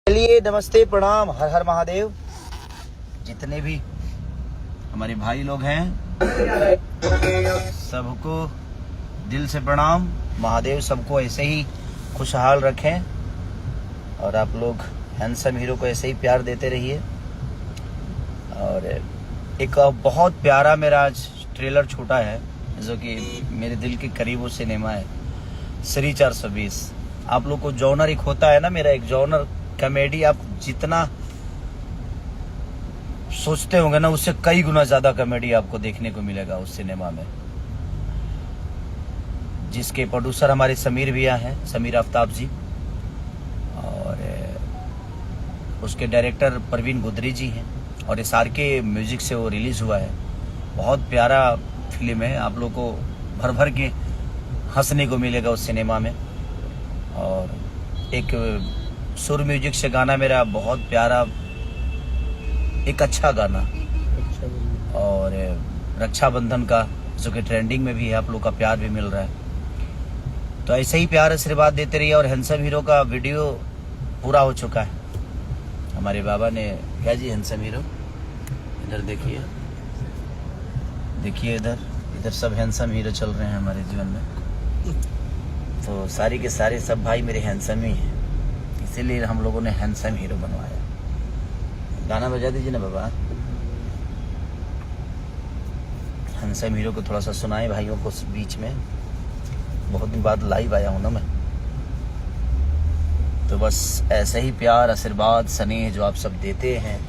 चलिए, नमस्ते, प्रणाम, हर हर महादेव। जितने भी हमारे भाई लोग हैं सबको दिल से प्रणाम। महादेव सबको ऐसे ही खुशहाल रखें और आप लोग हैंडसम हीरो को ऐसे ही प्यार देते रहिए। और एक बहुत प्यारा मेरा आज ट्रेलर छूटा है जो कि मेरे दिल के करीब वो सिनेमा है श्री 420। आप लोग को जॉनर एक होता है ना, मेरा एक जॉनर कॉमेडी, आप जितना सोचते होंगे ना उससे कई गुना ज्यादा कॉमेडी आपको देखने को मिलेगा उस सिनेमा में, जिसके प्रोड्यूसर हमारे समीर भैया हैं, समीर आफ्ताब जी, और उसके डायरेक्टर परवीन गुदरी जी हैं, और SR के म्यूजिक से वो रिलीज हुआ है। बहुत प्यारा फिल्म है, आप लोग को भर भर के हंसने को मिलेगा उस सिनेमा में। और एक सुर म्यूजिक से गाना मेरा बहुत प्यारा, एक अच्छा गाना, और रक्षाबंधन का जो कि ट्रेंडिंग में भी है, आप लोग का प्यार भी मिल रहा है। तो ऐसे ही प्यार आशीर्वाद देते रहिए। और हैंडसम हीरो का वीडियो पूरा हो चुका है हमारे बाबा ने। क्या जी हैंडसम हीरो, इधर देखिए, देखिए इधर सब हैंडसम हीरो चल रहे हैं हमारे जीवन में। तो सारी के सारे सब भाई मेरे हैंडसम ही हैं, इसीलिए हम लोगों ने हैंडसम हीरो बनवाया। गाना बजा दीजिए ना बाबा। हैंडसम हीरो को थोड़ा सा सुनाए भाइयों को बीच में, बहुत दिन बाद लाइव आया हूं ना मैं। तो बस ऐसे ही प्यार आशीर्वाद स्नेह जो आप सब देते हैं।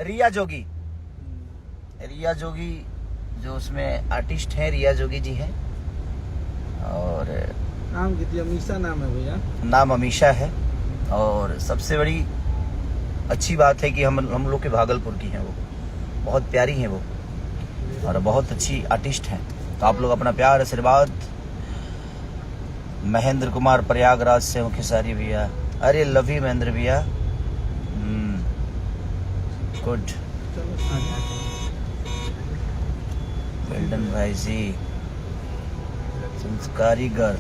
रिया जोगी जो उसमें आर्टिस्ट हैं, रिया जोगी जी हैं। और नाम कितनी अमीशा नाम है भैया? नाम अमीशा है। और सबसे बड़ी अच्छी बात है कि हम लोग के भागलपुर की हैं, वो बहुत प्यारी हैं वो, और बहुत अच्छी आर्टिस्ट हैं। तो आप लोग अपना प्यार आशीर्वाद। महेंद्र कुमार प्रयागराज से हूँ, खेसारी भैया, अरे लव यू महेंद्र भैया, गुड, वेल्डन भाई जी, संस्कारी girl,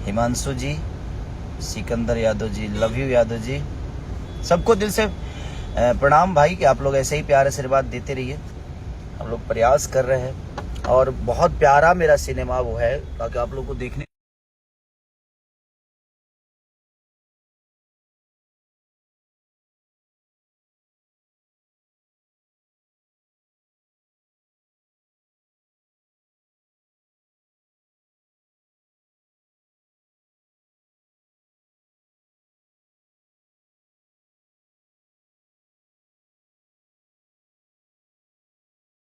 Himanshu ji, Sikandar Yadav ji, love you Yadav ji, सबको दिल से प्रणाम भाई कि आप लोग ऐसे ही प्यार आशीर्वाद देते रहिए। हम लोग प्रयास कर रहे हैं और बहुत प्यारा मेरा सिनेमा वो है ताकि आप लोग को देखने